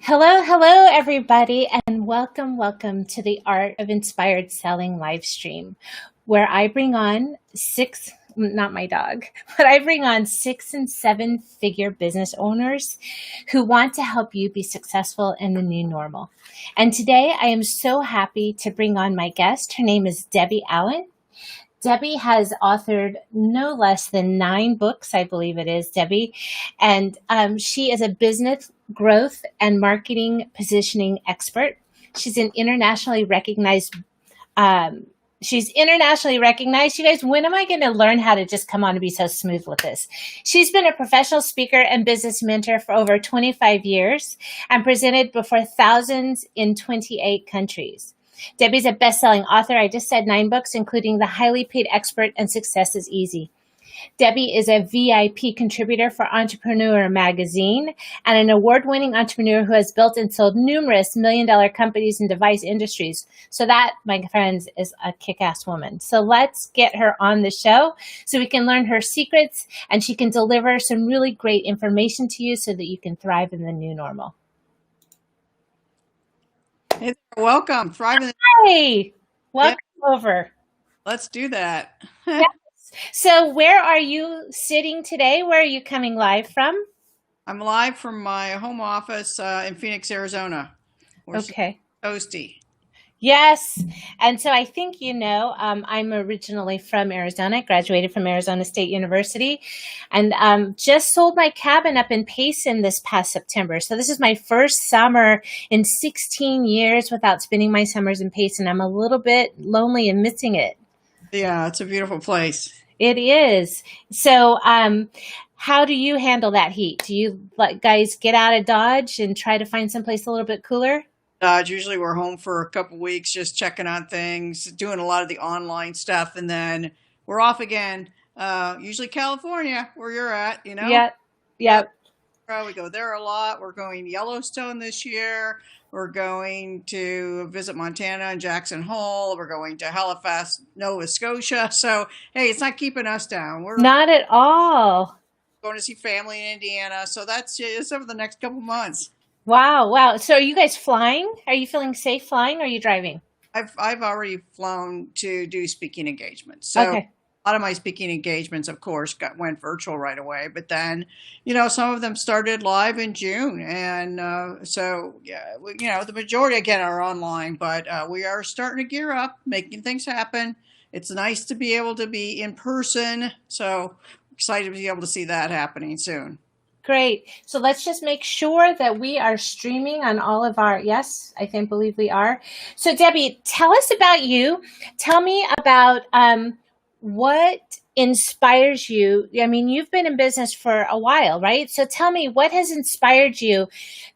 Hello, hello, everybody, and welcome to the Art of Inspired Selling Livestream, where I bring on not my dog, but I bring on 6 and 7 figure business owners who want to help you be successful in the new normal. And today I am so happy to bring on my guest. Her name is Debbie Allen. Debbie has authored no less than 9 books, I believe it is, Debbie. And she is a business growth and marketing positioning expert. She's an internationally recognized. You guys, when am I going to learn how to just come on and be so smooth with this? She's been a professional speaker and business mentor for over 25 years and presented before thousands in 28 countries. Debbie's a best-selling author. I just said 9 books, including The Highly Paid Expert and Success is Easy. Debbie is a VIP contributor for Entrepreneur Magazine and an award-winning entrepreneur who has built and sold numerous million-dollar companies in device industries. So that, my friends, is a kick-ass woman. So let's get her on the show so we can learn her secrets and she can deliver some really great information to you so that you can thrive in the new normal. Hey there, welcome. Thriving. Hey, welcome over. Let's do that. Yes. So where are you sitting today? Where are you coming live from? I'm live from my home office in Phoenix, Arizona. Okay. Toasty. Yes. And so I think, I'm originally from Arizona. I graduated from Arizona State University and just sold my cabin up in Payson this past September. So this is my first summer in 16 years without spending my summers in Payson. I'm a little bit lonely and missing it. Yeah, it's a beautiful place. It is. So how do you handle that heat? Do you guys get out of Dodge and try to find someplace a little bit cooler? Usually we're home for a couple weeks, just checking on things, doing a lot of the online stuff, and then we're off again. Usually California, where you're at, Yep. We go there a lot. We're going Yellowstone this year. We're going to visit Montana and Jackson Hole. We're going to Halifax, Nova Scotia. So, hey, it's not keeping us down. We're not at all. Going to see family in Indiana. So that's just over the next couple months. Wow. So are you guys flying? Are you feeling safe flying or are you driving? I've already flown to do speaking engagements. So okay. A lot of my speaking engagements, of course, went virtual right away. But then, some of them started live in June. And the majority, again, are online. But we are starting to gear up, making things happen. It's nice to be able to be in person. So excited to be able to see that happening soon. Great. So let's just make sure that we are streaming on all of our, yes, I think, believe we are. So Debbie, tell us about you. Tell me about what inspires you. I mean, you've been in business for a while, right? So tell me, what has inspired you?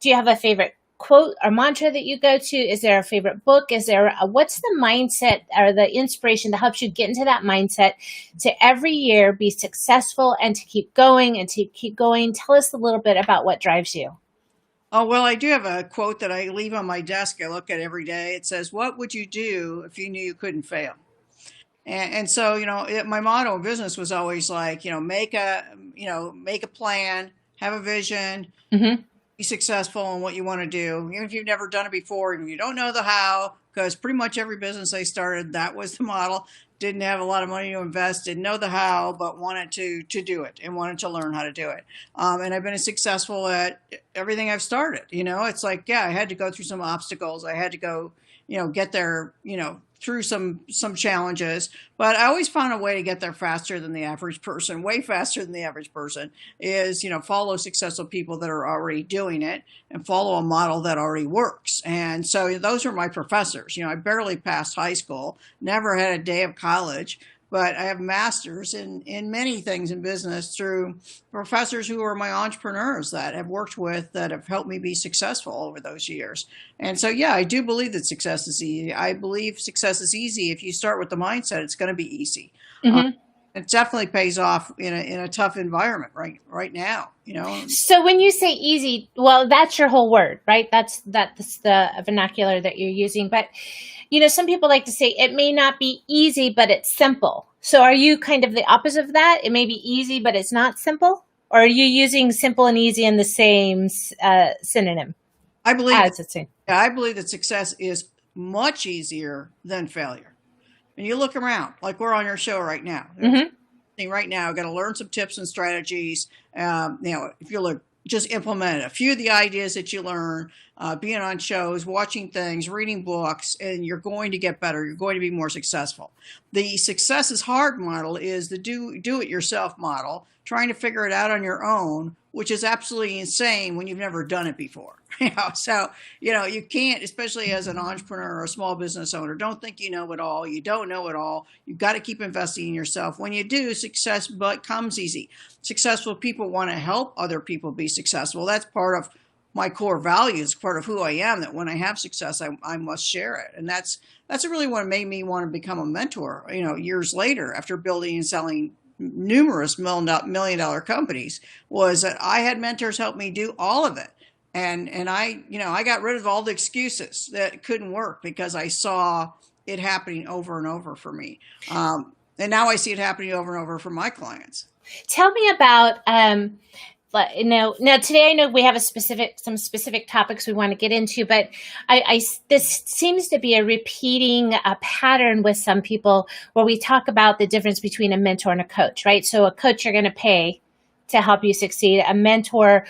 Do you have a favorite quote or mantra that you go to? Is there a favorite book? What's the mindset or the inspiration that helps you get into that mindset to every year be successful and to keep going and to keep going? Tell us a little bit about what drives you. Oh, well, I do have a quote that I leave on my desk. I look at every day. It says, "What would you do if you knew you couldn't fail?" And so, my motto in business was always like, make a plan, have a vision, be successful in what you want to do. Even if you've never done it before, and you don't know the how, because pretty much every business I started, that was the model. Didn't have a lot of money to invest, didn't know the how, but wanted to do it and wanted to learn how to do it. And I've been successful at everything I've started. It's like, I had to go through some obstacles. I had to go, get there, through some challenges, but I always found a way to get there faster than the average person, way faster than the average person is, follow successful people that are already doing it and follow a model that already works. And so those are my professors. I barely passed high school, never had a day of college, but I have masters in many things in business through professors who are my entrepreneurs that have worked with, that have helped me be successful over those years. And so, I do believe that success is easy. I believe success is easy. If you start with the mindset, it's going to be easy. It definitely pays off in a tough environment right now, So when you say easy, well, that's your whole word, right? That's the vernacular that you're using. But, some people like to say it may not be easy, but it's simple. So are you kind of the opposite of that? It may be easy, but it's not simple? Or are you using simple and easy in the same synonym? I believe, as it's in. yeah, I believe that success is much easier than failure. And you look around, like we're on your show right now. Right now, got to learn some tips and strategies. If you look, just implement a few of the ideas that you learn, being on shows, watching things, reading books, and you're going to get better. You're going to be more successful. The success is hard model is the do it yourself model, trying to figure it out on your own, which is absolutely insane when you've never done it before. So you can't, especially as an entrepreneur or a small business owner, don't think you know it all. You don't know it all. You've got to keep investing in yourself. When you do, success comes easy. Successful people want to help other people be successful. That's part of my core values, part of who I am, that when I have success, I must share it. And that's really what made me want to become a mentor, years later, after building and selling numerous million dollar companies, was that I had mentors help me do all of it. And I got rid of all the excuses that couldn't work because I saw it happening over and over for me. And now I see it happening over and over for my clients. Tell me about, now today I know we have some specific topics we want to get into, but this seems to be a repeating pattern with some people where we talk about the difference between a mentor and a coach, right? So a coach you're going to pay to help you succeed. A mentor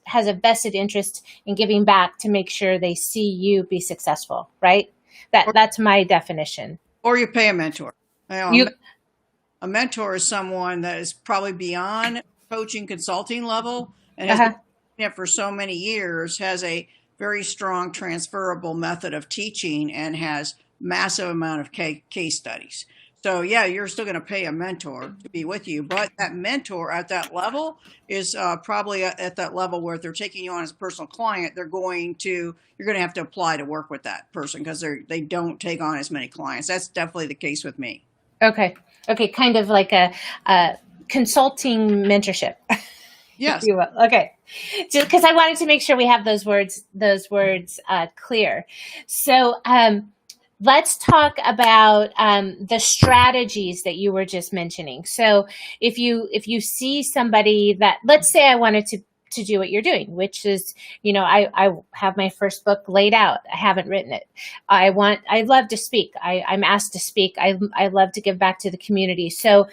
has a vested interest in giving back to make sure they see you be successful, right? That's my definition. Or you pay a mentor. A mentor is someone that is probably beyond coaching consulting level and has been doing it for so many years, has a very strong transferable method of teaching, and has massive amount of case studies. So yeah, you're still going to pay a mentor to be with you, but that mentor at that level is probably at that level where if they're taking you on as a personal client, you're going to have to apply to work with that person because they don't take on as many clients. That's definitely the case with me. Okay, kind of like a consulting mentorship. Yes. If you will. Okay, just because I wanted to make sure we have those words clear. So. Let's talk about the strategies that you were just mentioning. So if you see somebody that, let's say I wanted to do what you're doing, which is, I have my first book laid out. I haven't written it. I love to speak. I'm asked to speak. I love to give back to the community. So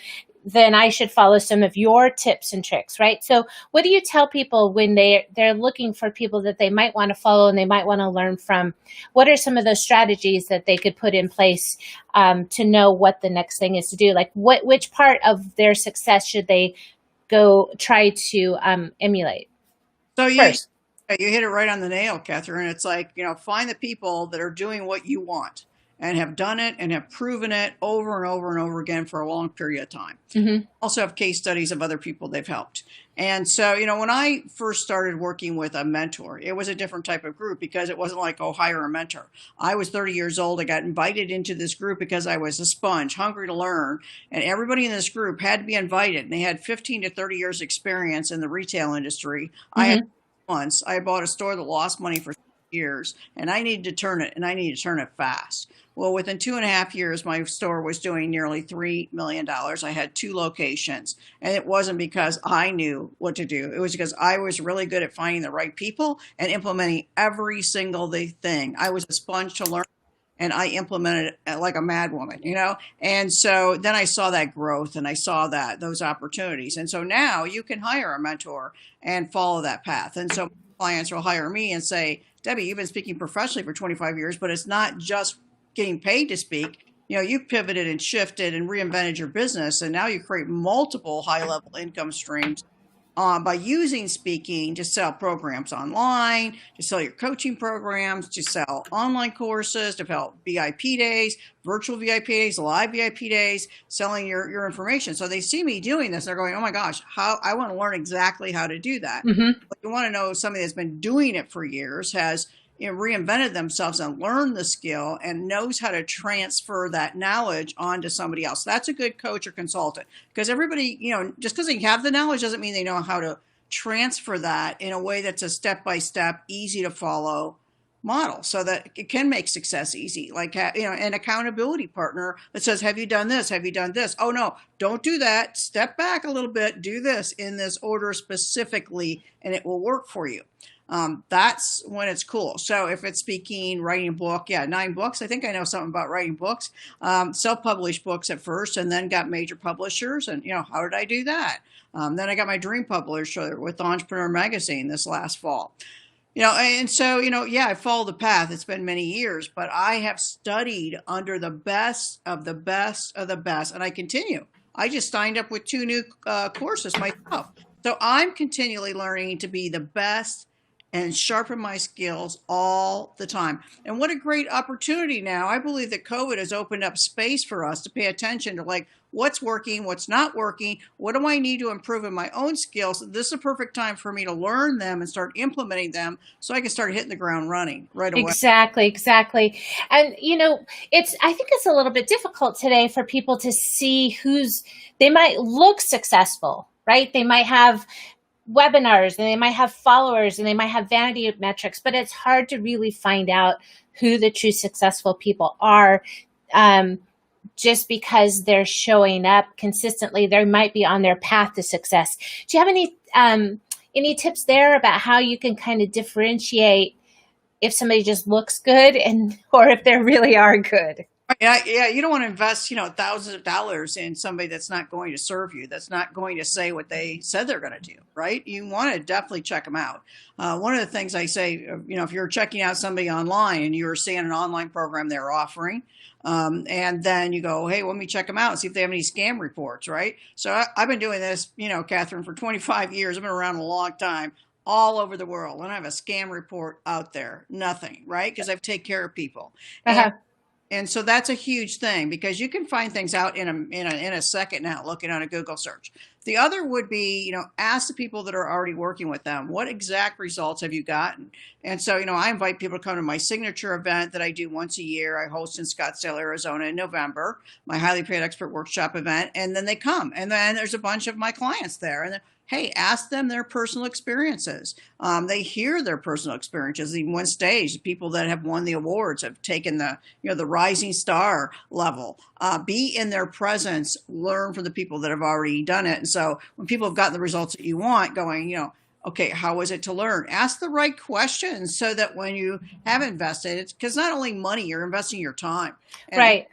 then I should follow some of your tips and tricks, right? So what do you tell people when they're looking for people that they might want to follow and they might want to learn from? What are some of those strategies that they could put in place to know what the next thing is to do? Like which part of their success should they go try to emulate? So you hit it right on the nail, Kathryn. It's like, find the people that are doing what you want and have done it and have proven it over and over and over again for a long period of time. Mm-hmm. Also have case studies of other people they've helped. And so, when I first started working with a mentor, it was a different type of group because it wasn't like, oh, hire a mentor. I was 30 years old. I got invited into this group because I was a sponge, hungry to learn. And everybody in this group had to be invited. And they had 15 to 30 years experience in the retail industry. Mm-hmm. I bought a store that lost money for years, and I needed to turn it fast. Well, within 2.5 years, my store was doing nearly $3 million. I had 2 locations, and it wasn't because I knew what to do. It was because I was really good at finding the right people and implementing every single thing. I was a sponge to learn, and I implemented it like a mad woman, And so then I saw that growth, and I saw those opportunities. And so now you can hire a mentor and follow that path. And so clients will hire me and say, Debbie, you've been speaking professionally for 25 years, but it's not just getting paid to speak. You pivoted and shifted and reinvented your business, and now you create multiple high-level income streams by using speaking to sell programs online, to sell your coaching programs, to sell online courses, to sell VIP days, virtual VIP days, live VIP days, selling your information. So they see me doing this. They're going, oh my gosh, I want to learn exactly how to do that. Mm-hmm. But you want to know somebody that's been doing it for years, has reinvented themselves and learned the skill and knows how to transfer that knowledge onto somebody else. That's a good coach or consultant, because everybody, just because they have the knowledge doesn't mean they know how to transfer that in a way that's a step-by-step, easy to follow model so that it can make success easy. Like, an accountability partner that says, have you done this? Have you done this? Oh no, don't do that. Step back a little bit, do this in this order specifically, and it will work for you. That's when it's cool. So if it's speaking, writing a book, yeah, 9 books. I think I know something about writing books. Self-published books at first, and then got major publishers. And how did I do that? Then I got my dream publisher with Entrepreneur Magazine this last fall. And so, yeah, I followed the path. It's been many years, but I have studied under the best of the best of the best, and I continue. I just signed up with 2 new courses myself. So I'm continually learning to be the best and sharpen my skills all the time. And what a great opportunity now. I believe that COVID has opened up space for us to pay attention to like what's working, what's not working, what do I need to improve in my own skills. This is a perfect time for me to learn them and start implementing them so I can start hitting the ground running right away. Exactly. And I think it's a little bit difficult today for people to see they might look successful, right? They might have webinars and they might have followers and they might have vanity metrics, but it's hard to really find out who the true successful people are. Just because they're showing up consistently, they might be on their path to success. Do you have any tips there about how you can kind of differentiate if somebody just looks good or if they really are good? Yeah, you don't want to invest, thousands of dollars in somebody that's not going to serve you, that's not going to say what they said they're going to do, right? You want to definitely check them out. One of the things I say, if you're checking out somebody online and you're seeing an online program they're offering, and then you go, hey, let me check them out and see if they have any scam reports, right? So I've been doing this, Kathryn, for 25 years. I've been around a long time, all over the world. And I have a scam report out there, nothing, right? Because I take care of people. And so that's a huge thing because you can find things out in a second now looking on a Google search. The other would be, ask the people that are already working with them, what exact results have you gotten? And so, I invite people to come to my signature event that I do once a year. I host in Scottsdale, Arizona in November, my highly paid expert workshop event. And then they come. And then there's a bunch of my clients there. And then, hey, ask them their personal experiences. They hear their personal experiences. Even one stage, the people that have won the awards have taken the rising star level. Be in their presence, learn from the people that have already done it. And so when people have gotten the results that you want, going, okay, how was it to learn? Ask the right questions so that when you have invested, it's because not only money, you're investing your time. And right.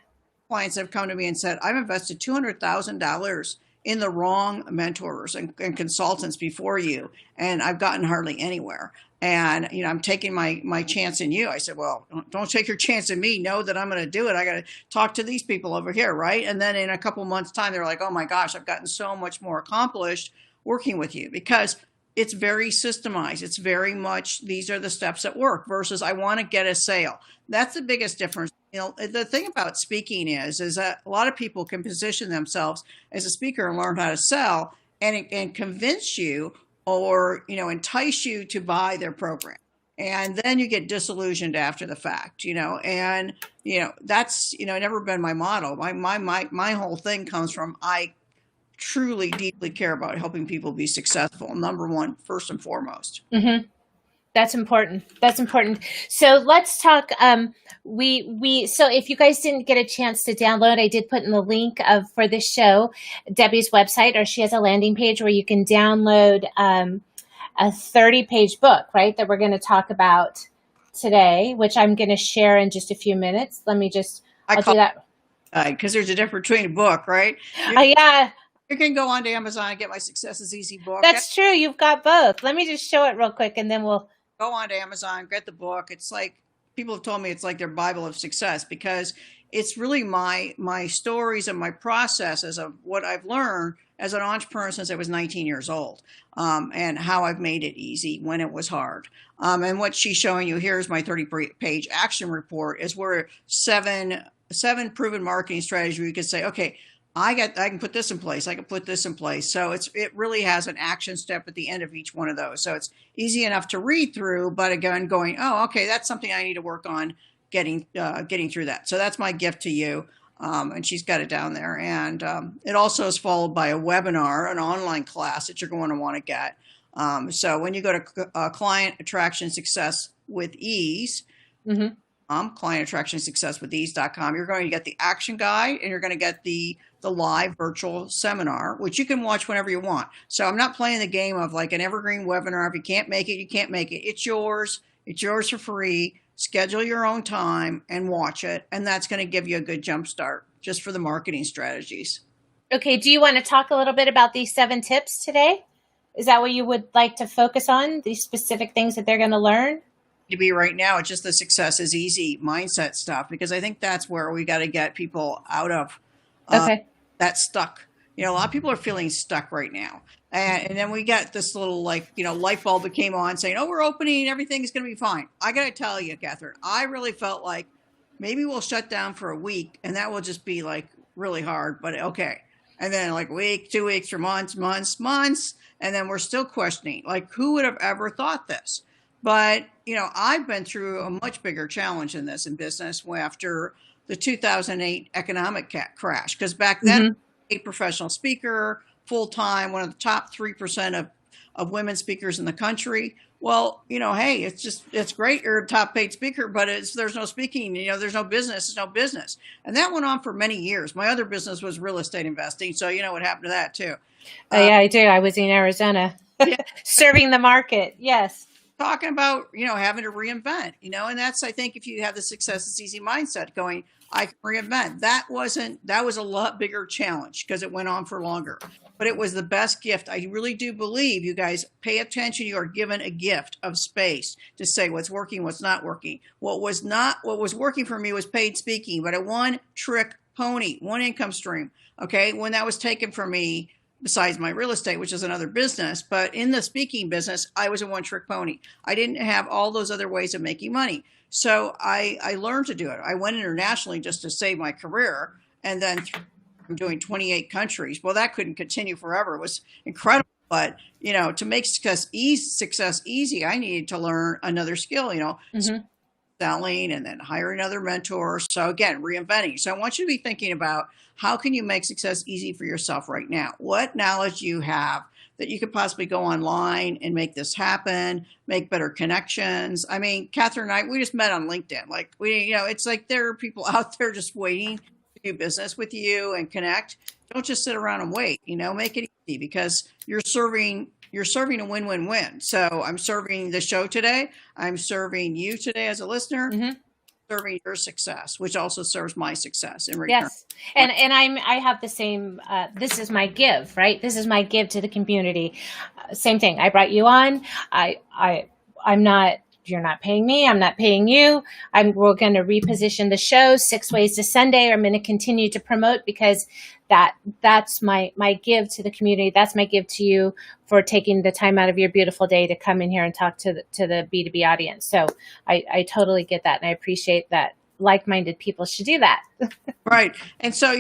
Clients have come to me and said, I've invested $200,000 in the wrong mentors and consultants before you, and I've gotten hardly anywhere. And, I'm taking my chance in you. I said, well, don't take your chance in me. Know that I'm going to do it. I got to talk to these people over here, right? And then in a couple months' time, they're like, oh my gosh, I've gotten so much more accomplished working with you because it's very systemized. It's very much, these are the steps that work versus I want to get a sale. That's the biggest difference. The thing about speaking is that a lot of people can position themselves as a speaker and learn how to sell and convince you or, entice you to buy their program. And then you get disillusioned after the fact, and, that's, never been my motto. My whole thing comes from, I truly deeply care about helping people be successful. Number one, first and foremost. Mm-hmm. That's important. So let's talk. So if you guys didn't get a chance to download, I did put in the link for this show, Debbie's website, or she has a landing page where you can download a 30-page book, right, that we're going to talk about today, which I'm going to share in just a few minutes. I'll do that. Because there's a difference between a book, right? Yeah. You can go on to Amazon and get my Success is Easy book. That's true. You've got both. Let me just show it real quick and then we'll go on to Amazon, get the book. It's like people have told me it's like their Bible of success because it's really my stories and my processes of what I've learned as an entrepreneur since I was 19 years old, and how I've made it easy when it was hard. And what she's showing you here is my 30-page action report is where seven proven marketing strategies where you can say, okay, I can put this in place. I can put this in place. So it really has an action step at the end of each one of those. So it's easy enough to read through, but again, going, oh, okay, that's something I need to work on getting through that. So that's my gift to you. And she's got it down there. And it also is followed by a webinar, an online class that you're going to want to get. So when you go to Client Attraction Success with Ease, mm-hmm. clientattractionsuccesswithEase.com. You're going to get the action guide, and you're going to get the live virtual seminar, which you can watch whenever you want. So I'm not playing the game of like an evergreen webinar. If you can't make it, you can't make it. It's yours. It's yours for free. Schedule your own time and watch it. And that's going to give you a good jump start just for the marketing strategies. Okay. Do you want to talk a little bit about these 7 tips today? Is that what you would like to focus on? These specific things that they're going to learn? To be right now, it's just the success is easy mindset stuff, because I think that's where we got to get people out of that stuck. A lot of people are feeling stuck right now. And then we got this little light bulb that came on saying, oh, we're opening, everything is going to be fine. I got to tell you, Kathryn, I really felt like maybe we'll shut down for a week and that will just be like really hard, but okay. And then like a week, 2 weeks, for months. And then we're still questioning, like, who would have ever thought this? But, I've been through a much bigger challenge in this in business after the 2008 economic crash. Because back then, a professional speaker, full-time, one of the top 3% of women speakers in the country. Well, hey, it's great. You're a top paid speaker, but there's no speaking, there's no business. There's no business. And that went on for many years. My other business was real estate investing. So you know what happened to that too. Yeah, I do. I was in Arizona serving the market. Yes. Talking about, having to reinvent, and that's, I think, if you have the success is easy mindset going, I can reinvent. That was a lot bigger challenge because it went on for longer, but it was the best gift. I really do believe, you guys, pay attention. You are given a gift of space to say what's working, what's not working. What was working for me was paid speaking, but a one trick pony, one income stream. Okay. When that was taken from me, besides my real estate, which is another business, but in the speaking business, I was a one-trick pony. I didn't have all those other ways of making money. So I learned to do it. I went internationally just to save my career, and then I'm doing 28 countries. Well, that couldn't continue forever. It was incredible. But, to make success easy, I needed to learn another skill, selling and then hiring other mentors. So again, reinventing. So I want you to be thinking about, how can you make success easy for yourself right now? What knowledge you have that you could possibly go online and make this happen, make better connections. I mean, Kathryn and I, we just met on LinkedIn. Like it's like there are people out there just waiting to do business with you and connect. Don't just sit around and wait, make it easy, because you're serving a win-win-win. So I'm serving the show today. I'm serving you today as a listener. Serving your success, which also serves my success in return. Yes. And I have the same, this is my give, right? This is my give to the community. Same thing. I brought you on. I'm not, you're not paying me. I'm not paying you. We're going to reposition the show 6 ways to Sunday. I'm going to continue to promote, because that's my give to the community. That's my give to you for taking the time out of your beautiful day to come in here and talk to the B2B audience. So I totally get that. And I appreciate that like-minded people should do that. Right. And so,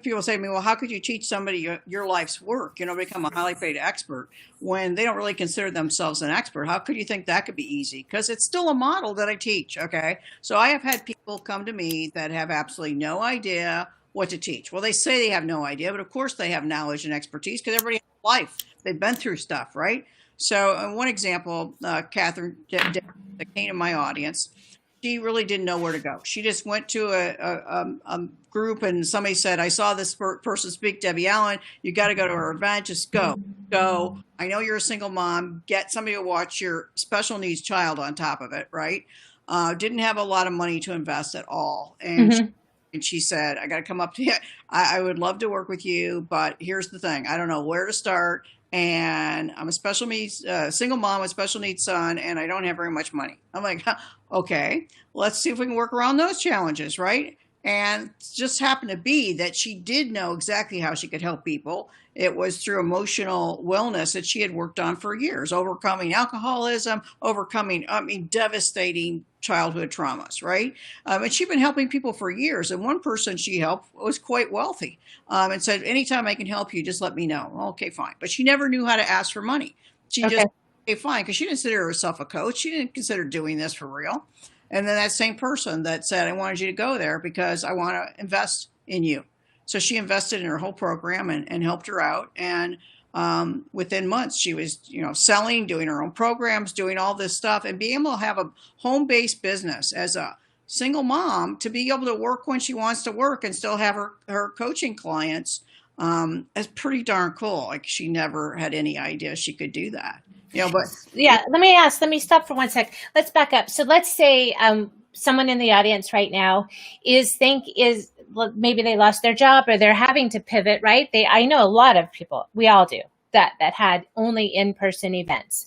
people say to me, well, how could you teach somebody your life's work, become a highly paid expert when they don't really consider themselves an expert? How could you think that could be easy? Because it's still a model that I teach. Okay. So I have had people come to me that have absolutely no idea what to teach. Well, they say they have no idea, but of course they have knowledge and expertise, because everybody has life. They've been through stuff, right? So one example, Kathryn that came to my audience, she really didn't know where to go. She just went to a group, and somebody said, I saw this person speak, Debbie Allen. You got to go to her event. Just go. I know you're a single mom. Get somebody to watch your special needs child on top of it, right? Didn't have a lot of money to invest at all. And she said, I got to come up to you. I would love to work with you, but here's the thing. I don't know where to start. And I'm a special needs, single mom with special needs son, and I don't have very much money. I'm like, okay, let's see if we can work around those challenges, right? And it just happened to be that she did know exactly how she could help people. It was through emotional wellness that she had worked on for years, overcoming alcoholism, overcoming, devastating childhood traumas, right? And she'd been helping people for years. And one person she helped was quite wealthy, and said, anytime I can help you, just let me know. Okay, fine. But she never knew how to ask for money. She just, okay, fine, because she didn't consider herself a coach. She didn't consider doing this for real. And then that same person that said, I wanted you to go there because I want to invest in you. So she invested in her whole program and helped her out. And within months, she was, selling, doing her own programs, doing all this stuff, and being able to have a home-based business as a single mom to be able to work when she wants to work and still have her coaching clients is pretty darn cool. Like she never had any idea she could do that. But Yeah, let me stop for one sec. Let's back up. So let's say someone in the audience right now maybe they lost their job or they're having to pivot, right? I know a lot of people, we all do, that had only in-person events.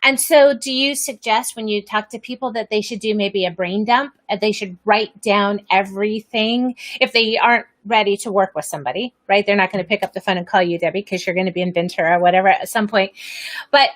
And so do you suggest when you talk to people that they should do maybe a brain dump, and they should write down everything if they aren't ready to work with somebody, right? They're not going to pick up the phone and call you, Debbie, because you're going to be in Ventura or whatever at some point. But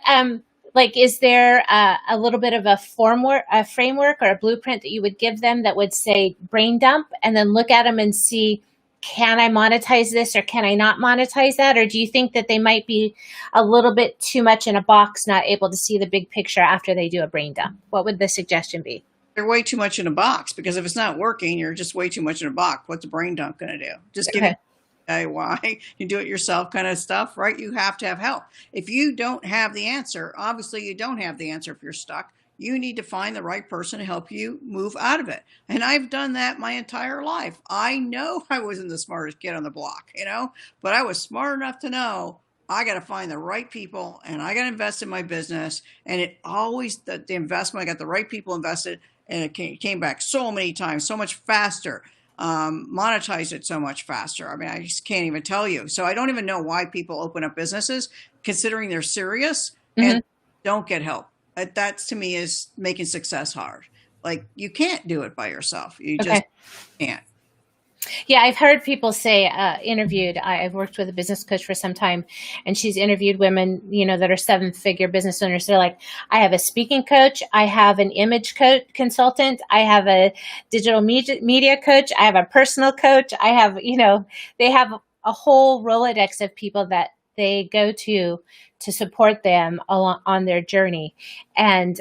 is there a little bit of a framework or a blueprint that you would give them that would say brain dump, and then look at them and see, can I monetize this or can I not monetize that? Or do you think that they might be a little bit too much in a box, not able to see the big picture after they do a brain dump? What would the suggestion be? They're way too much in a box, because if it's not working, you're just way too much in a box. What's a brain dump going to do? Just give it DIY, you do it yourself kind of stuff, right? You have to have help. If you don't have the answer, obviously you don't have the answer if you're stuck. You need to find the right person to help you move out of it. And I've done that my entire life. I know I wasn't the smartest kid on the block, but I was smart enough to know I got to find the right people, and I got to invest in my business. And it always, the investment, I got the right people invested, and it came back so many times, so much faster. Monetize it so much faster. I mean, I just can't even tell you. So I don't even know why people open up businesses considering they're serious and don't get help. That to me is making success hard. Like, you can't do it by yourself. You just can't. Yeah, I've heard people say, I've worked with a business coach for some time, and she's interviewed women, that are 7-figure business owners. They're like, I have a speaking coach, I have an image consultant, I have a digital media coach, I have a personal coach, I have, they have a whole Rolodex of people that they go to support them on their journey. And,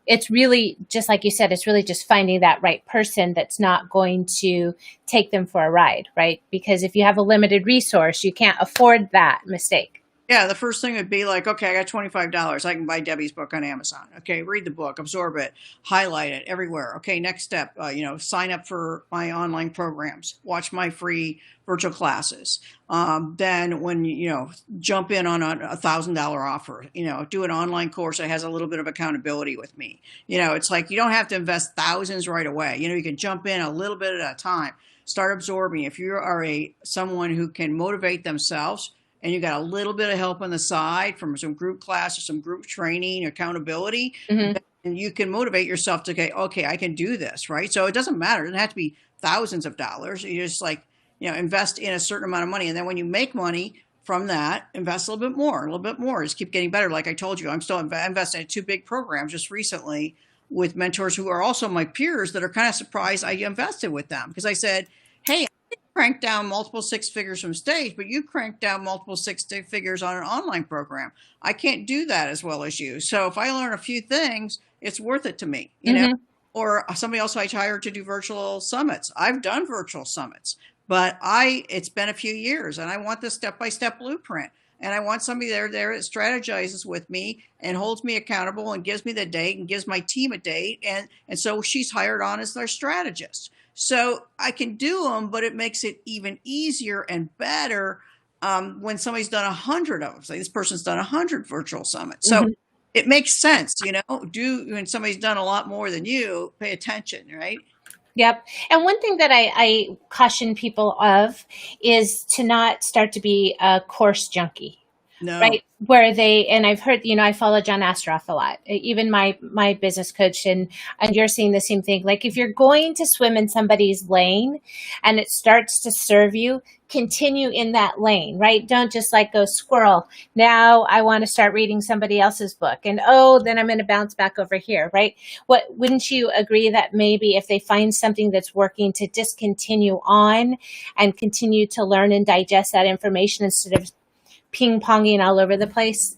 it's really, just like you said, it's really just finding that right person that's not going to take them for a ride, right? Because if you have a limited resource, you can't afford that mistake. Yeah, the first thing would be like, okay, I got $25. I can buy Debbie's book on Amazon. Okay, read the book, absorb it, highlight it everywhere. Okay, next step, sign up for my online programs, watch my free virtual classes. Then when, jump in on a $1,000 offer, do an online course that has a little bit of accountability with me. It's like, you don't have to invest thousands right away. You can jump in a little bit at a time, start absorbing. If you are someone who can motivate themselves, and you got a little bit of help on the side from some group class or some group training, accountability, and you can motivate yourself to go, okay, I can do this, right? So it doesn't matter. It doesn't have to be thousands of dollars. You just invest in a certain amount of money. And then when you make money from that, invest a little bit more, just keep getting better. Like I told you, I'm still investing in 2 big programs just recently with mentors who are also my peers that are kind of surprised I invested with them, because I said, hey, crank down multiple 6 figures from stage, but you crank down multiple 6 figures on an online program. I can't do that as well as you. So if I learn a few things, it's worth it to me, or somebody else I hired to do virtual summits. I've done virtual summits, but it's been a few years, and I want this step-by-step blueprint. And I want somebody there that strategizes with me and holds me accountable and gives me the date and gives my team a date. And so she's hired on as their strategist. So I can do them, but it makes it even easier and better when somebody's done 100 of them. Say this person's done 100 virtual summits. So it makes sense, when somebody's done a lot more than you, pay attention, right? Yep. And one thing that I caution people of is to not start to be a course junkie. No. Right. Where and I've heard, I follow John Astroff a lot, even my business coach, and you're seeing the same thing. Like, if you're going to swim in somebody's lane and it starts to serve you, continue in that lane, right? Don't just go squirrel. Now I want to start reading somebody else's book, and then I'm going to bounce back over here, right? Wouldn't you agree that maybe if they find something that's working, to just continue on and continue to learn and digest that information instead of ping-ponging all over the place?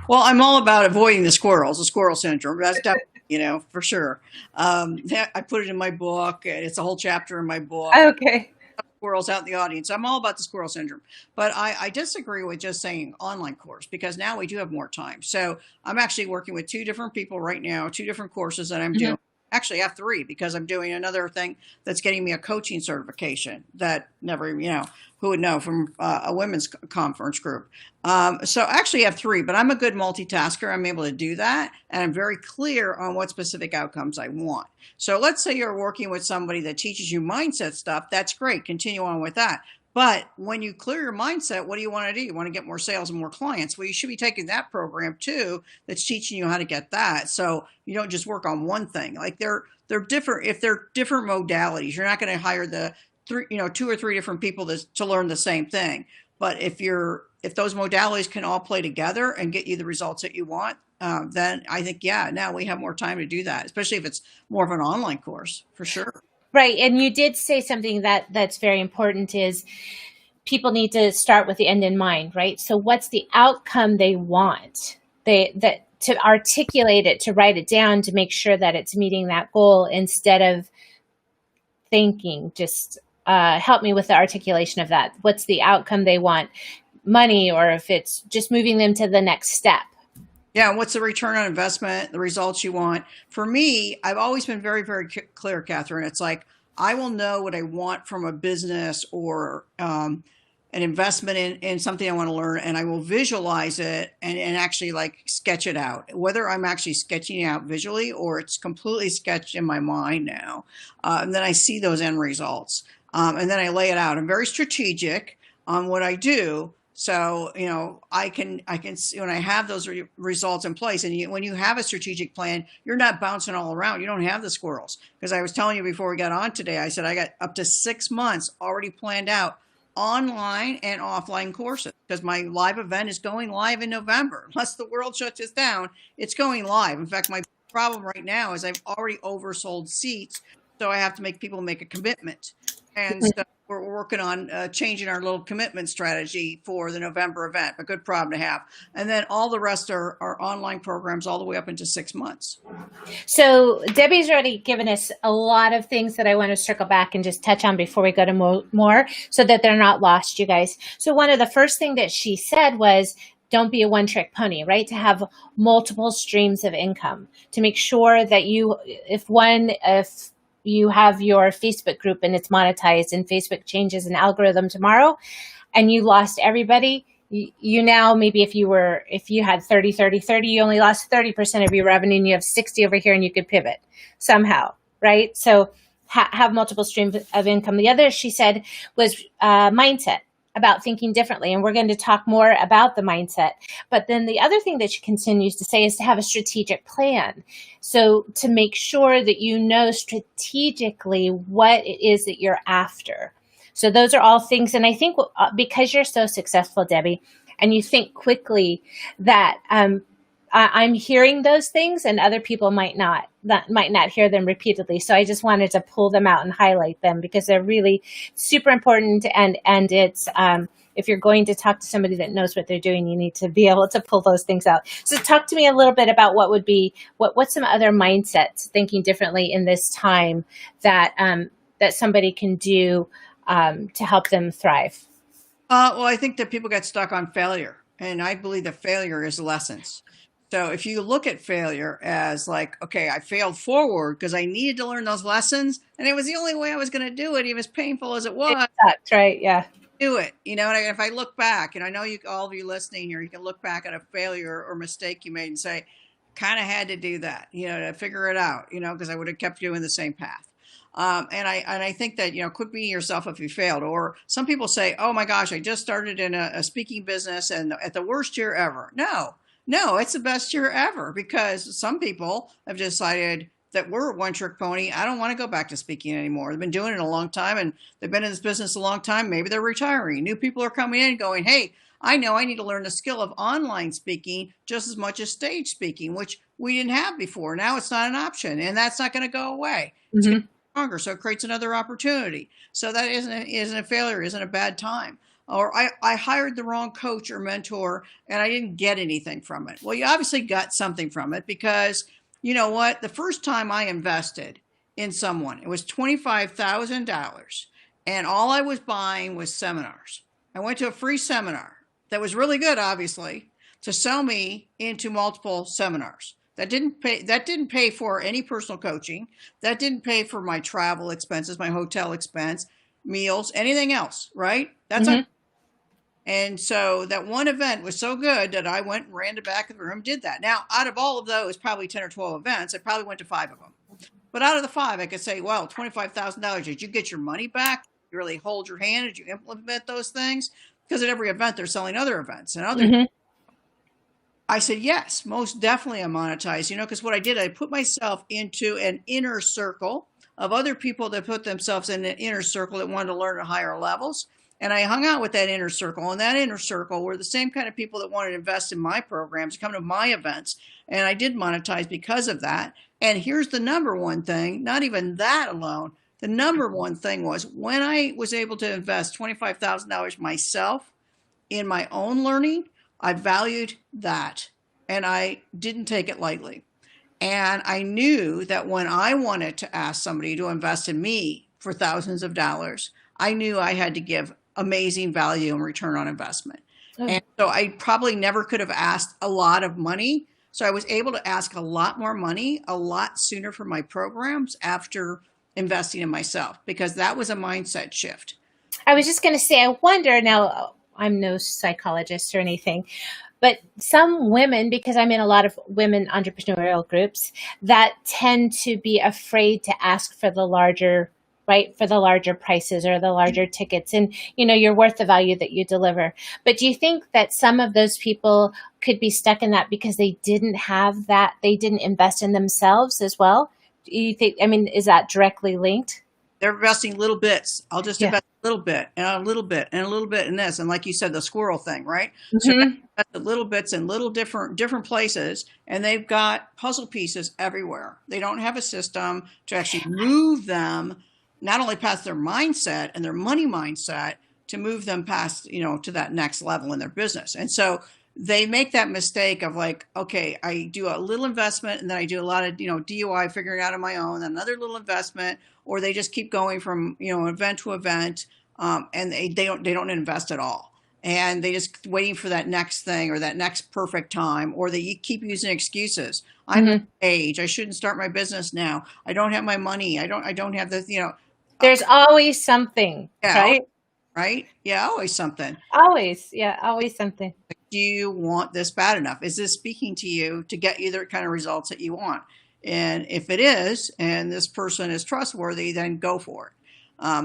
Well, I'm all about avoiding the squirrels, the squirrel syndrome. That's definitely, for sure. I put it in my book. It's a whole chapter in my book. Okay. Squirrels out in the audience. I'm all about the squirrel syndrome. But I disagree with just saying online course, because now we do have more time. So I'm actually working with 2 different people right now, 2 different courses that I'm doing. actually I have three because I'm doing another thing that's getting me a coaching certification that never, who would know from a women's conference group. So actually I have three, but I'm a good multitasker. I'm able to do that. And I'm very clear on what specific outcomes I want. So let's say you're working with somebody that teaches you mindset stuff. That's great. Continue on with that. But when you clear your mindset, what do you want to do? You want to get more sales and more clients. Well, you should be taking that program too that's teaching you how to get that. So you don't just work on one thing. Like they're different. If they're different modalities, you're not going to hire the three, two or three different people to learn the same thing. But if those modalities can all play together and get you the results that you want, then I think, now we have more time to do that, especially if it's more of an online course, for sure. Right. And you did say something that's very important is people need to start with the end in mind, right? So what's the outcome they want? To articulate it, to write it down, to make sure that it's meeting that goal instead of thinking, just help me with the articulation of that. What's the outcome they want? Money, or if it's just moving them to the next step. Yeah, what's the return on investment, the results you want? For me, I've always been very, very clear, Kathryn. It's like I will know what I want from a business or an investment in something I want to learn, and I will visualize it and actually like sketch it out, whether I'm actually sketching it out visually or it's completely sketched in my mind now. And then I see those end results. And then I lay it out. I'm very strategic on what I do. So, I can see when I have those results in place, and when you have a strategic plan, you're not bouncing all around. You don't have the squirrels. Because I was telling you before we got on today, I said I got up to 6 months already planned out, online and offline courses, because my live event is going live in November. Unless the world shuts us down, it's going live. In fact, my problem right now is I've already oversold seats, so I have to make people make a commitment. And so we're working on changing our little commitment strategy for the November event. A good problem to have. And then all the rest are online programs all the way up into 6 months. So Debbie's already given us a lot of things that I want to circle back and just touch on before we go to more so that they're not lost, you guys. So one of the first thing that she said was, don't be a one-trick pony, right? To have multiple streams of income, to make sure that if you have your Facebook group and it's monetized and Facebook changes an algorithm tomorrow and you lost everybody, you now, maybe if you had 30, you only lost 30% of your revenue and you have 60 over here and you could pivot somehow, right? So have multiple streams of income. The other, she said, was mindset, about thinking differently. And we're going to talk more about the mindset. But then the other thing that she continues to say is to have a strategic plan. So to make sure that you know strategically what it is that you're after. So those are all things. And I think because you're so successful, Debbie, and you think quickly, that I'm hearing those things and other people might not hear them repeatedly. So I just wanted to pull them out and highlight them because they're really super important. And it's, if you're going to talk to somebody that knows what they're doing, you need to be able to pull those things out. So talk to me a little bit about what's some other mindsets, thinking differently in this time that somebody can do to help them thrive. Well, I think that people get stuck on failure, and I believe that failure is lessons. So if you look at failure as like, okay, I failed forward because I needed to learn those lessons, and it was the only way I was going to do it, even as painful as it was. It sucks, right? Yeah. Do it. And if I look back, and I know all of you listening here, you can look back at a failure or mistake you made and say, kind of had to do that, to figure it out, because I would have kept doing the same path. And I think that, quit beating yourself if you failed. Or some people say, oh my gosh, I just started in a speaking business and at the worst year ever. No, it's the best year ever, because some people have decided that we're a one-trick pony. I don't want to go back to speaking anymore. They've been doing it a long time, and they've been in this business a long time. Maybe they're retiring. New people are coming in going, hey, I know I need to learn the skill of online speaking just as much as stage speaking, which we didn't have before. Now it's not an option, and that's not going to go away. It's going to be stronger, so it creates another opportunity. So that isn't a failure, isn't a bad time. Or I hired the wrong coach or mentor and I didn't get anything from it. Well, you obviously got something from it, because you know what? The first time I invested in someone, it was $25,000, and all I was buying was seminars. I went to a free seminar that was really good, obviously, to sell me into multiple seminars. That didn't pay for any personal coaching. That didn't pay for my travel expenses, my hotel expense, meals, anything else, right? That's on. Mm-hmm. And so that one event was so good that I went and ran to the back of the room, did that. Now, out of all of those, probably 10 or 12 events, I probably went to 5 of them. But out of the 5, I could say, well, $25,000, did you get your money back? Did you really hold your hand? Did you implement those things? Because at every event, they're selling other events and other. Mm-hmm. I said, yes, most definitely I'm monetized, because what I did, I put myself into an inner circle of other people that put themselves in an inner circle that wanted to learn at higher levels. And I hung out with that inner circle, and that inner circle were the same kind of people that wanted to invest in my programs, come to my events. And I did monetize because of that. And here's the number one thing, not even that alone. The number one thing was when I was able to invest $25,000 myself in my own learning, I valued that, and I didn't take it lightly. And I knew that when I wanted to ask somebody to invest in me for thousands of dollars, I knew I had to give amazing value and return on investment. Oh. And so I probably never could have asked a lot of money. So I was able to ask a lot more money a lot sooner for my programs after investing in myself, because that was a mindset shift. I was just going to say, I wonder now, I'm no psychologist or anything, but some women, because I'm in a lot of women entrepreneurial groups, that tend to be afraid to ask for the larger, right, for the larger prices or the larger tickets. And, you're worth the value that you deliver. But do you think that some of those people could be stuck in that because they didn't have that, they didn't invest in themselves as well? Do you think, is that directly linked? They're investing little bits. I'll just invest a little bit and a little bit and a little bit in this. And like you said, the squirrel thing, right? Mm-hmm. So the little bits in little different places, and they've got puzzle pieces everywhere. They don't have a system to actually move them, not only past their mindset and their money mindset, to move them past, to that next level in their business. And so they make that mistake of like, okay, I do a little investment and then I do a lot of, DUI figuring out on my own, another little investment, or they just keep going from, event to event, and they don't invest at all. And they just waiting for that next thing or that next perfect time, or they keep using excuses. I'm Mm-hmm. age. I shouldn't start my business now. I don't have my money. I don't have the, There's always something, yeah, right? right. Yeah. Always something. Always. Yeah, always something. Do you want this bad enough? Is this speaking to you to get you the kind of results that you want? And if it is, and this person is trustworthy, then go for it.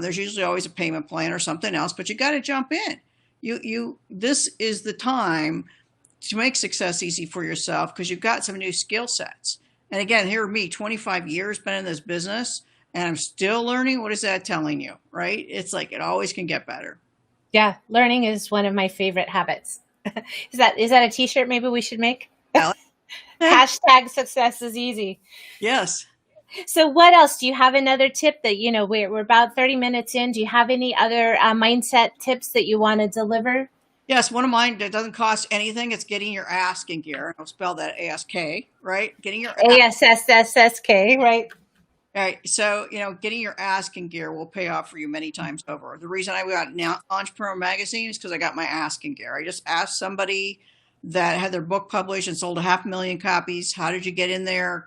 There's usually always a payment plan or something else, but you got to jump in. This is the time to make success easy for yourself because you've got some new skill sets. And again, here me, 25 years been in this business, and I'm still learning. What is that telling you, right? It's like it always can get better. Yeah, learning is one of my favorite habits. Is that a t-shirt maybe we should make? Hashtag success is easy. Yes. So what else? Do you have another tip that, we're about 30 minutes in. Do you have any other mindset tips that you want to deliver? Yes, one of mine that doesn't cost anything. It's getting your ask in gear. I'll spell that ASK, right? Getting your ASSSK, right? All right. So, getting your ask in gear will pay off for you many times over. The reason I got now Entrepreneur Magazine is because I got my ask in gear. I just asked somebody that had their book published and sold 500,000 copies. How did you get in there?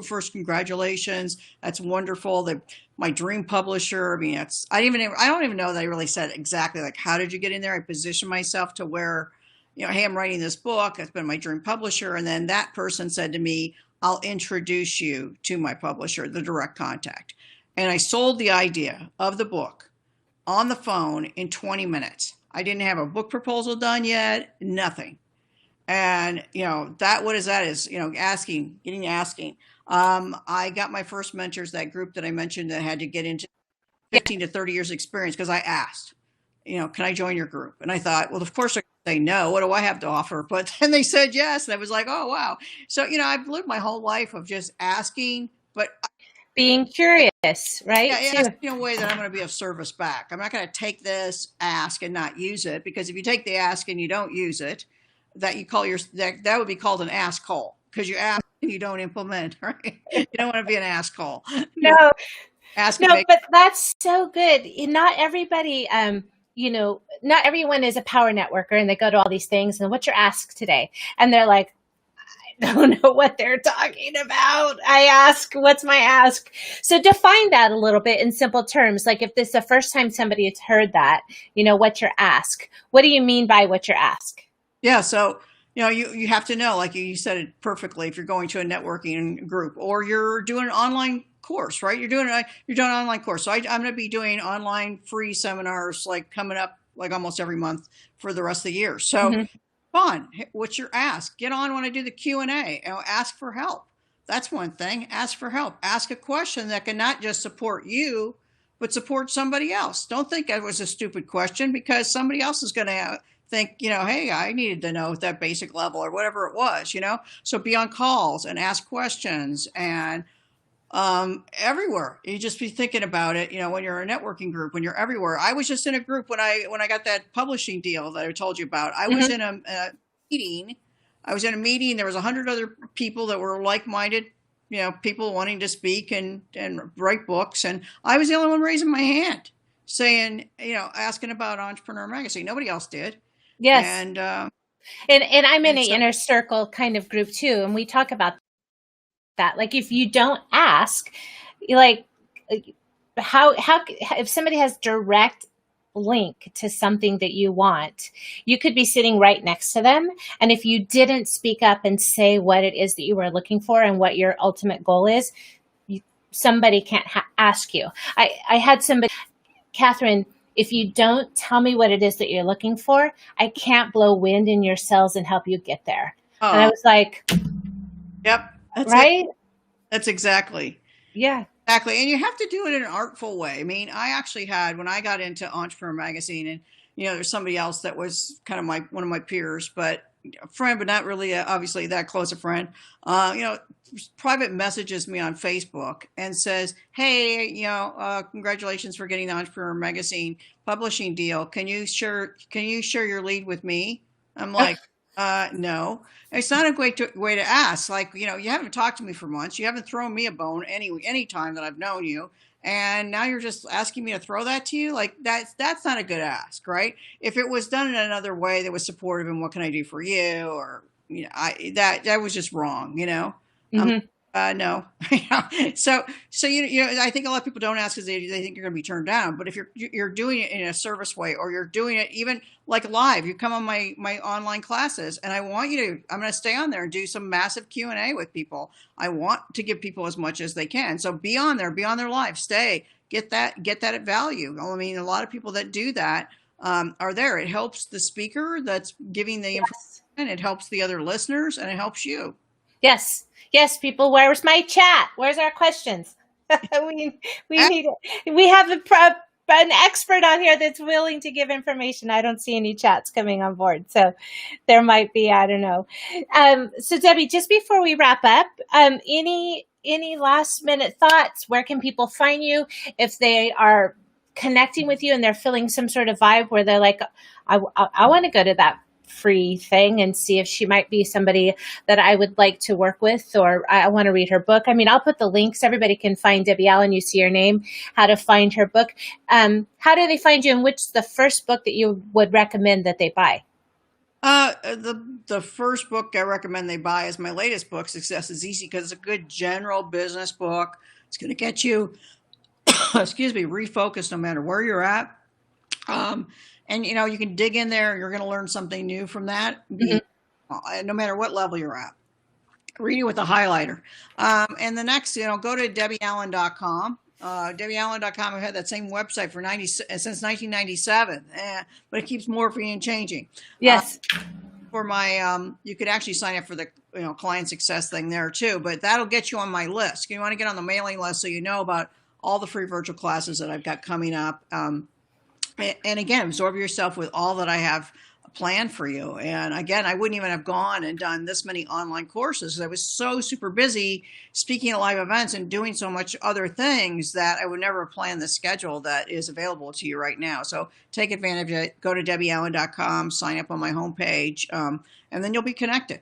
First, congratulations. That's wonderful. My dream publisher. I don't even know that I really said exactly like, how did you get in there? I positioned myself to where, hey, I'm writing this book. It's been my dream publisher. And then that person said to me, I'll introduce you to my publisher, the direct contact. And I sold the idea of the book on the phone in 20 minutes. I didn't have a book proposal done yet, nothing. And, what is that is, asking. I got my first mentors, that group that I mentioned that had to get into 15 to 30 years experience because I asked, can I join your group? And I thought, well, of course I say no. What do I have to offer? But then they said yes. And I was like, oh, wow. So, I've lived my whole life of just asking, but being curious, right? Yeah, asking in a way that I'm going to be of service back. I'm not going to take this ask and not use it, because if you take the ask and you don't use it, that would be called an ask call, because you ask and you don't implement, right? You don't want to be an ask call. No, but that's so good. Not everybody, not everyone is a power networker and they go to all these things and what's your ask today? And they're like, don't know what they're talking about. I ask, what's my ask? So define that a little bit in simple terms. Like if this is the first time somebody has heard that, what's your ask? What do you mean by what's your ask? Yeah, so you have to know, like you said it perfectly. If you're going to a networking group or you're doing an online course, right? You're doing an online course. So I'm going to be doing online free seminars like coming up like almost every month for the rest of the year. So Mm-hmm. fun. What's your ask? Get on when I do the Q&A. Ask for help. That's one thing. Ask for help. Ask a question that can not just support you, but support somebody else. Don't think it was a stupid question, because somebody else is going to think, hey, I needed to know that basic level or whatever it was, So be on calls and ask questions, and everywhere. You just be thinking about it, when you're a networking group, when you're everywhere. I was just in a group when I got that publishing deal that I told you about. I was in a meeting. I was in a meeting. There was 100 other people that were like-minded, people wanting to speak and write books. And I was the only one raising my hand saying, asking about Entrepreneur Magazine. Nobody else did. Yes. And I'm in an inner circle kind of group too. And we talk about that. Like if you don't ask, like how if somebody has direct link to something that you want, you could be sitting right next to them, and if you didn't speak up and say what it is that you were looking for and what your ultimate goal is, somebody can't ask you. I had somebody, Kathryn, if you don't tell me what it is that you're looking for, I can't blow wind in your sails and help you get there. And I was like, yep, that's right. That's exactly. Yeah. Exactly. And you have to do it in an artful way. I mean, I actually had, when I got into Entrepreneur Magazine, and, there's somebody else that was kind of one of my peers, but a friend, but not really obviously that close a friend, private messages me on Facebook and says, hey, congratulations for getting the Entrepreneur Magazine publishing deal. Can you share your lead with me? I'm like, no. It's not a great way to ask. Like, you haven't talked to me for months. You haven't thrown me a bone any time that I've known you. And now you're just asking me to throw that to you. Like that's not a good ask, right? If it was done in another way that was supportive and what can I do for you? Or, that was just wrong, Mm-hmm. No. So I think a lot of people don't ask because they think you're going to be turned down. But if you're doing it in a service way, or you're doing it even like live, you come on my online classes, and I'm going to stay on there and do some massive Q&A with people. I want to give people as much as they can. So be on there, be on their live, stay, get that value. I mean, a lot of people that do that are there. It helps the speaker that's giving the information. It helps the other listeners, and it helps you. Yes. Yes, people, where's my chat? Where's our questions? we need it. We have an expert on here that's willing to give information. I don't see any chats coming on board. So there might be, I don't know. So Debbie, just before we wrap up, any last minute thoughts? Where can people find you if they are connecting with you and they're feeling some sort of vibe where they're like, I want to go to that free thing and see if she might be somebody that I would like to work with, or I want to read her book. I mean, I'll put the links. Everybody can find Debbie Allen. You see her name, how to find her book. How do they find you, and which the first book that you would recommend that they buy? The first book I recommend they buy is my latest book, Success is Easy, because it's a good general business book. It's going to get you, refocused no matter where you're at. And, you can dig in there and you're going to learn something new from that, no matter what level you're at. Read it with a highlighter. And the next, go to debbieallen.com. debbieallen.com. I've had that same website since 1997, but it keeps morphing and changing. Yes. For my, you could actually sign up for the client success thing there too, but that'll get you on my list. You want to get on the mailing list so you know about all the free virtual classes that I've got coming up. And again, absorb yourself with all that I have planned for you. And again, I wouldn't even have gone and done this many online courses. I was so super busy speaking at live events and doing so much other things that I would never have planned the schedule that is available to you right now. So take advantage of it. Go to debbieallen.com, sign up on my homepage, and then you'll be connected.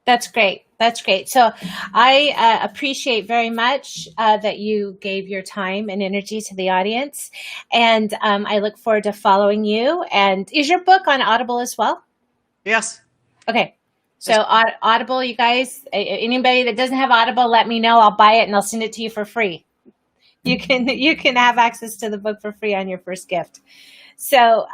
That's great. That's great. So I appreciate very much that you gave your time and energy to the audience. And I look forward to following you. And is your book on Audible as well? Yes. Okay. So Audible, you guys, anybody that doesn't have Audible, let me know. I'll buy it and I'll send it to you for free. You can have access to the book for free on your first gift. So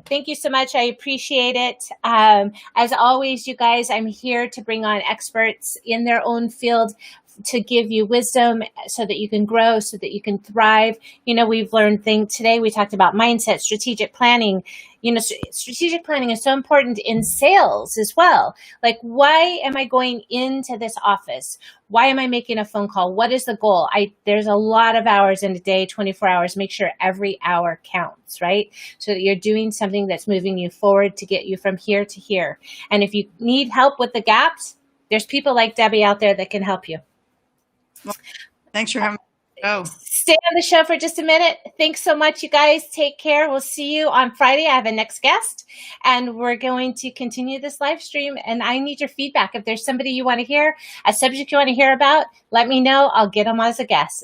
thank you so much. I appreciate it. As always, you guys, I'm here to bring on experts in their own field to give you wisdom so that you can grow, so that you can thrive. You know, we've learned things today. We talked about mindset, strategic planning. You know, strategic planning is so important in sales as well. Like, why am I going into this office? Why am I making a phone call? What is the goal? There's a lot of hours in a day, 24 hours. Make sure every hour counts, right? So that you're doing something that's moving you forward to get you from here to here. And if you need help with the gaps, there's people like Debbie out there that can help you. Well, thanks for having me. Oh, stay on the show for just a minute. Thanks so much, you guys. Take care. We'll see you on Friday. I have a next guest, and we're going to continue this live stream. And I need your feedback. If there's somebody you want to hear, a subject you want to hear about, let me know. I'll get them as a guest.